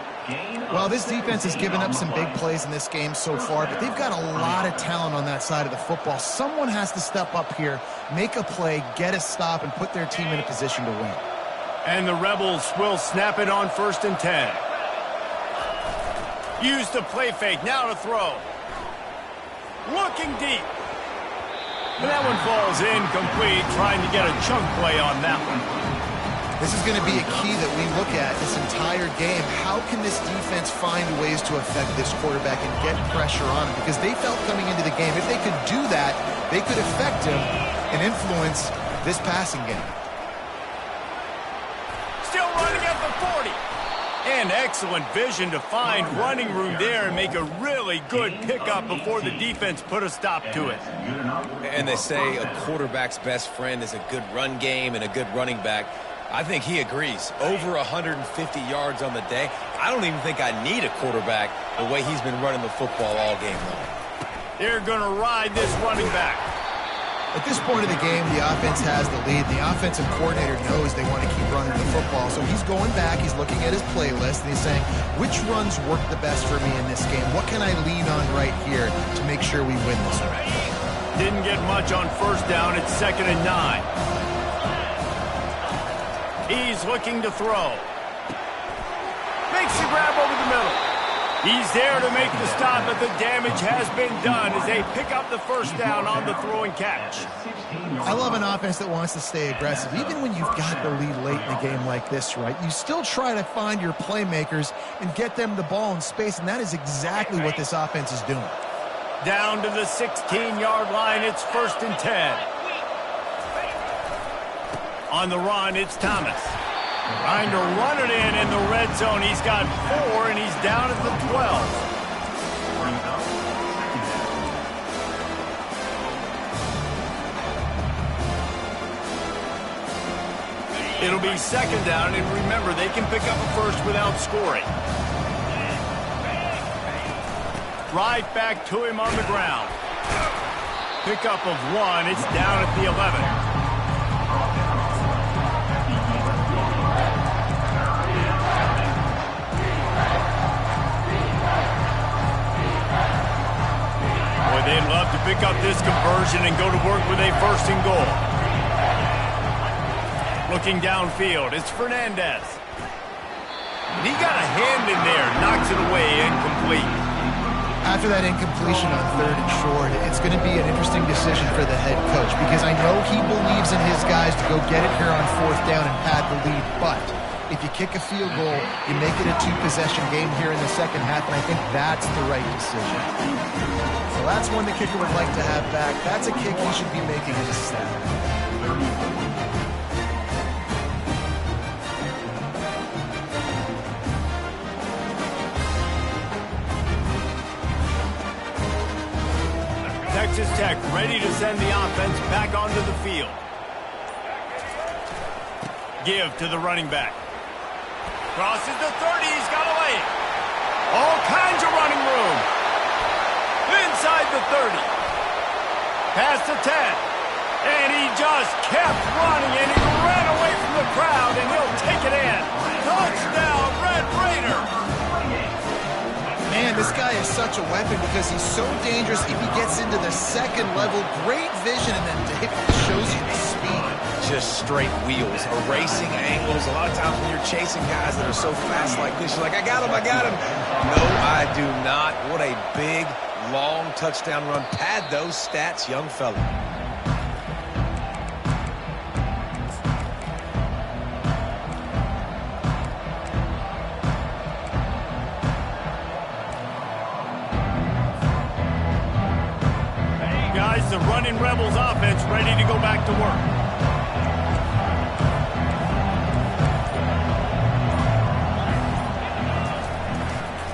Well, this defense has given up some big plays in this game so far, but they've got a lot of talent on that side of the football. Someone has to step up here, make a play, get a stop, and put their team in a position to win. And the Rebels will snap it on 1st and 10. Use the play fake. Now to throw. Looking deep. And that one falls incomplete, trying to get a chunk play on that one. This is going to be a key that we look at this entire game. How can this defense find ways to affect this quarterback and get pressure on him? Because they felt coming into the game, if they could do that, they could affect him and influence this passing game. Still running at the 40. And excellent vision to find running room there and make a really good pickup before the defense put a stop to it. And they say a quarterback's best friend is a good run game and a good running back. I think he agrees. Over 150 yards on the day. I don't even think I need a quarterback the way he's been running the football all game long. They're going to ride this running back. At this point of the game, the offense has the lead. The offensive coordinator knows they want to keep running the football. So he's going back, he's looking at his playlist, and he's saying, which runs work the best for me in this game? What can I lean on right here to make sure we win this one? Didn't get much on first down. It's 2nd and 9. He's looking to throw. Makes the grab over the middle. He's there to make the stop, but the damage has been done as they pick up the first down on the throw and catch. I love an offense that wants to stay aggressive. Even when you've got the lead late in the game like this, right, you still try to find your playmakers and get them the ball in space, and that is exactly what this offense is doing. Down to the 16-yard line, it's 1st and 10. On the run, it's Thomas. Trying to run it in the red zone. He's got 4, and he's down at the 12. It'll be 2nd down, and remember, they can pick up a first without scoring. Right back to him on the ground. Pickup of 1. It's down at the 11. They'd love to pick up this conversion and go to work with a 1st and goal. Looking downfield, it's Fernandez. He got a hand in there, knocks it away, incomplete. After that incompletion on 3rd and short, it's going to be an interesting decision for the head coach because I know he believes in his guys to go get it here on 4th down and pad the lead, but if you kick a field goal, you make it a 2-possession game here in the second half, and I think that's the right decision. So that's one the kicker would like to have back. That's a kick he should be making as a stat. Texas Tech ready to send the offense back onto the field. Give to the running back. Crosses the 30, he's got away. All kinds of running room. Inside the 30. Past the 10. And he just kept running, and he ran away from the crowd, and he'll take it in. Touchdown, Red Raider. Man, this guy is such a weapon because he's so dangerous if he gets into the second level. Great vision, and then David shows you the speed. Just straight wheels, erasing angles. A lot of times when you're chasing guys that are so fast like this, you're like, I got him, I got him. No, I do not. What a big, long touchdown run. Pad those stats, young fella. Guys, the running Rebels offense ready to go back to work.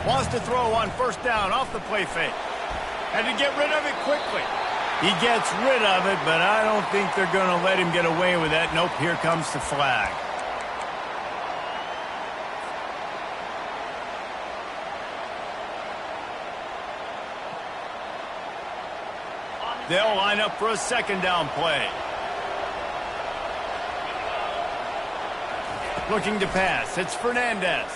Wants to throw on 1st down off the play fake. Had to get rid of it quickly. He gets rid of it, but I don't think they're going to let him get away with that. Nope, here comes the flag. They'll line up for a 2nd down play. Looking to pass. It's Fernandez.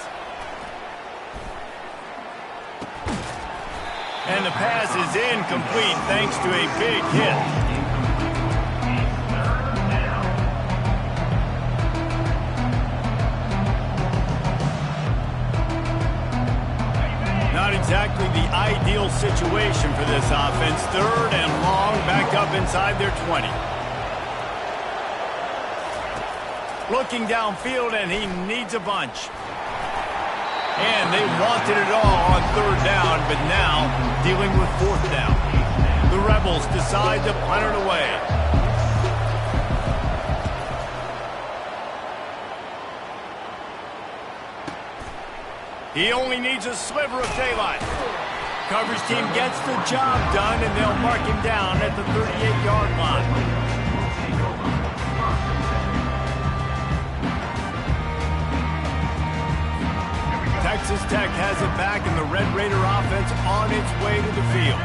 And the pass is incomplete thanks to a big hit. Not exactly the ideal situation for this offense. 3rd and long, back up inside their 20. Looking downfield, and he needs a bunch. And they wanted it all on 3rd down, but now dealing with 4th down. The Rebels decide to punt it away. He only needs a sliver of daylight. Coverage team gets the job done, and they'll mark him down at the 38-yard line. Texas Tech has it back, and the Red Raider offense on its way to the field.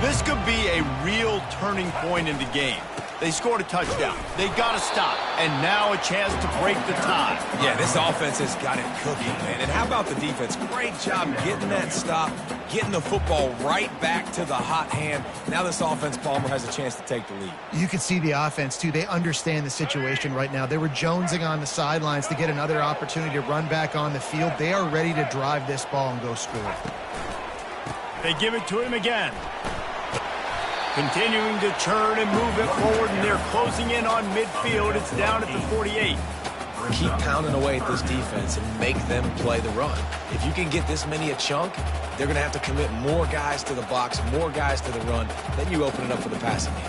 This could be a real turning point in the game. They scored a touchdown. They got to stop, and now a chance to break the tie. Yeah, this offense has got it cooking, man. And how about the defense? Great job getting that stop, getting the football right back to the hot hand. Now this offense, Palmer, has a chance to take the lead. You can see the offense, too. They understand the situation right now. They were jonesing on the sidelines to get another opportunity to run back on the field. They are ready to drive this ball and go score. They give it to him again. Continuing to churn and move it forward, and they're closing in on midfield. It's down at the 48. Keep pounding away at this defense and make them play the run. If you can get this many a chunk, they're going to have to commit more guys to the box, more guys to the run. Then you open it up for the passing game.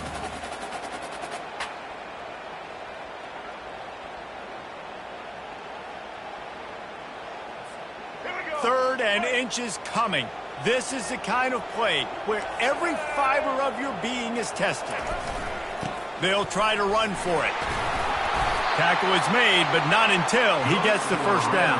Third and inches coming. This is the kind of play where every fiber of your being is tested. They'll try to run for it. Tackle is made, but not until he gets the 1st down.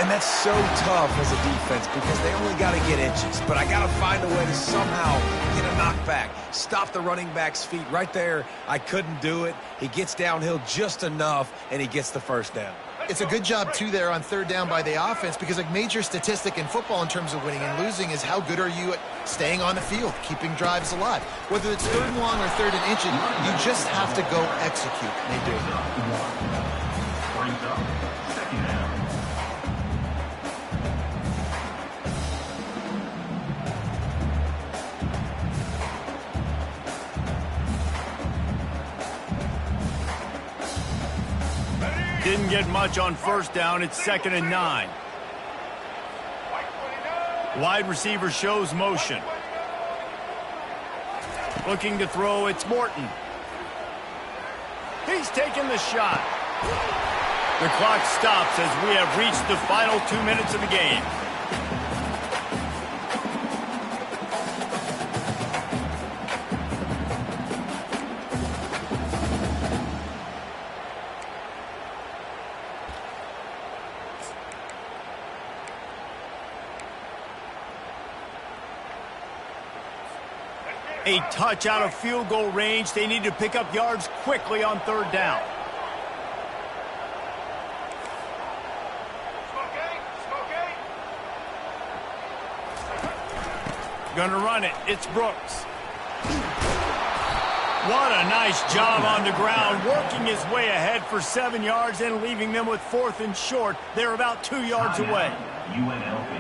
And that's so tough as a defense because they only got to get inches. But I got to find a way to somehow get a knockback, stop the running back's feet right there. I couldn't do it. He gets downhill just enough, and he gets the 1st down. It's a good job, too, there on 3rd down by the offense because a major statistic in football in terms of winning and losing is how good are you at staying on the field, keeping drives alive. Whether it's 3rd and long or 3rd and inches, you just have to go execute. And they do. Second down. Didn't get much on first down. It's 2nd and 9. Wide receiver shows motion. Looking to throw, it's Morton. He's taking the shot. The clock stops as we have reached the final 2 minutes of the game. A touch out of field goal range. They need to pick up yards quickly on 3rd down. Gonna run it. It's Brooks. What a nice job on the ground, working his way ahead for 7 yards and leaving them with 4th and short. They're about 2 yards away. UNLV.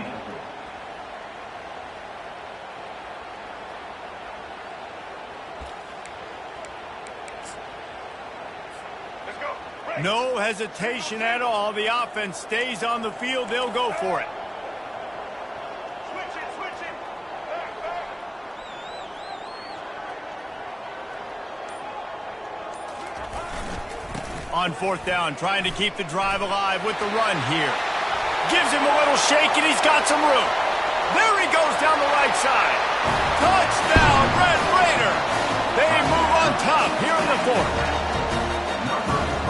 No hesitation at all. The offense stays on the field. They'll go for it. Switch it. Back. On 4th down, trying to keep the drive alive with the run here. Gives him a little shake, and he's got some room. There he goes down the right side. Touchdown, Red Raider. They move on top here in the 4th.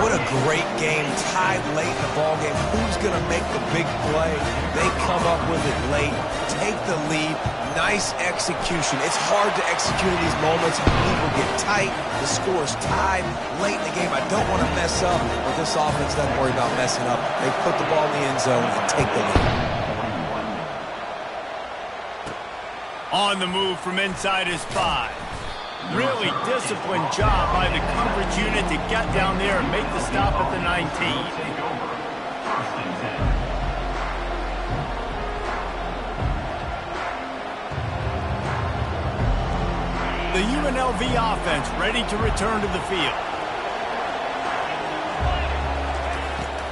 What a great game, tied late in the ballgame. Who's going to make the big play? They come up with it late, take the lead. Nice execution. It's hard to execute in these moments. People get tight. The score is tied late in the game. I don't want to mess up, but this offense doesn't worry about messing up. They put the ball in the end zone and take the lead. On the move from inside his 5. Really disciplined job by the coverage unit to get down there and make the stop at the 19. The UNLV offense ready to return to the field.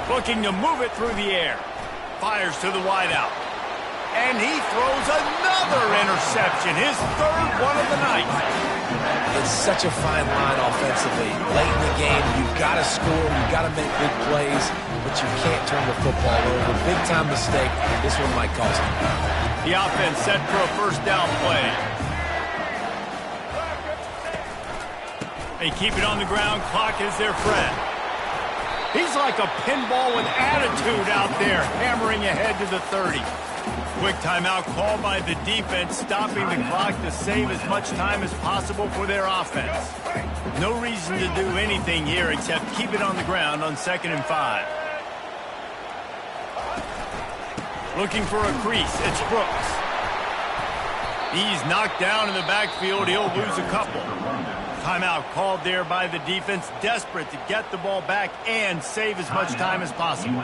Looking to move it through the air. Fires to the wideout. And he throws another interception, his 3rd one of the night. It's such a fine line offensively. Late in the game, you've got to score, you've got to make big plays, but you can't turn the football over. Big-time mistake. This one might cost him. The offense set for a 1st down play. They keep it on the ground. Clock is their friend. He's like a pinball with attitude out there, hammering ahead to the 30. Quick timeout called by the defense, stopping the clock to save as much time as possible for their offense. No reason to do anything here except keep it on the ground on 2nd and 5. Looking for a crease, it's Brooks. He's knocked down in the backfield. He'll lose a couple. Timeout called there by the defense, desperate to get the ball back and save as much time as possible.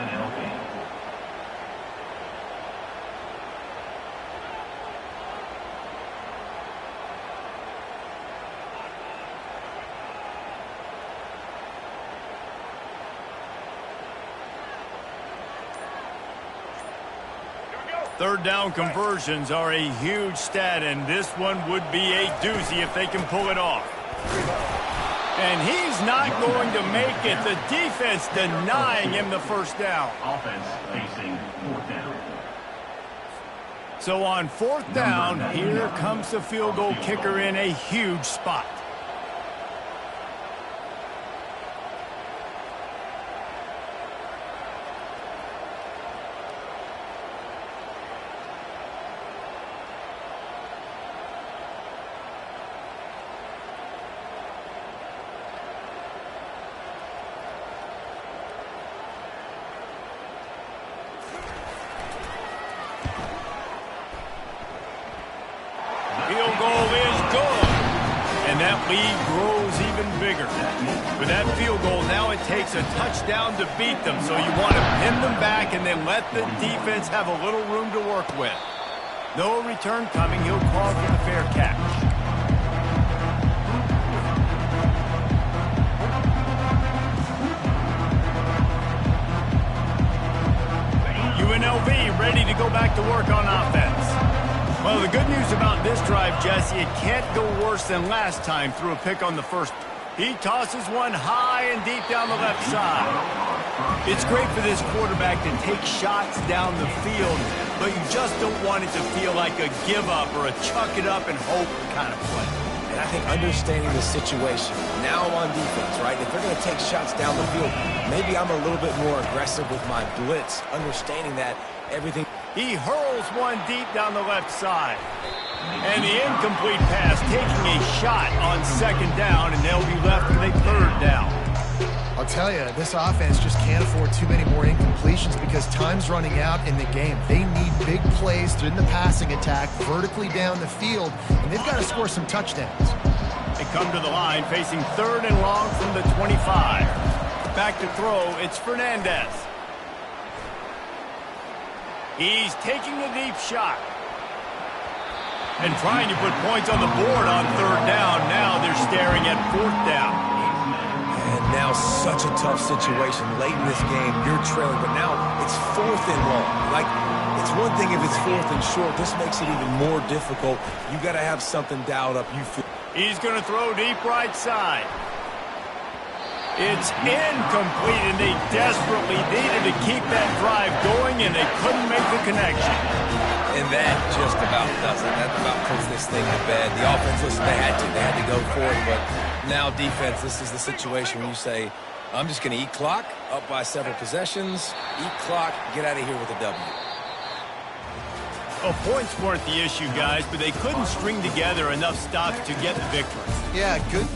Third down conversions are a huge stat, and this one would be a doozy if they can pull it off. And he's not going to make it. The defense denying him the 1st down. Offense facing 4th down. So on 4th down, here comes the field goal kicker in a huge spot. Field goal is good. And that lead grows even bigger. With that field goal, now it takes a touchdown to beat them. So you want to pin them back and then let the defense have a little room to work with. No return coming. He'll call for the fair catch. ready to go back to work on offense. Well, the good news about this drive, Jesse, it can't go worse than last time through a pick on the first. He tosses one high and deep down the left side. It's great for this quarterback to take shots down the field, but you just don't want it to feel like a give-up or a chuck-it-up and hope kind of play. And I think understanding the situation, now on defense, right? If they're going to take shots down the field, maybe I'm a little bit more aggressive with my blitz, understanding that everything. He hurls one deep down the left side. And the incomplete pass taking a shot on second down, and they'll be left with a third down. I'll tell you, this offense just can't afford too many more incompletions because time's running out in the game. They need big plays in the passing attack, vertically down the field, and they've got to score some touchdowns. They come to the line facing third and long from the 25. Back to throw, it's Fernandez. He's taking a deep shot. And trying to put points on the board on third down. Now they're staring at fourth down. And now such a tough situation. Late in this game, you're trailing, but now it's fourth and long. Like, it's one thing if it's fourth and short. This makes it even more difficult. You got to have something dialed up. He's going to throw deep right side. It's incomplete, and they desperately needed to keep that drive going, and they couldn't make the connection. And that just about does it. That about puts this thing to bed. The offense, listen, they had to go for it, but now defense, this is the situation where you say, I'm just going to eat clock, up by several possessions, eat clock, get out of here with a W. Well, points weren't the issue, guys, but they couldn't string together enough stops to get the victory. Yeah, good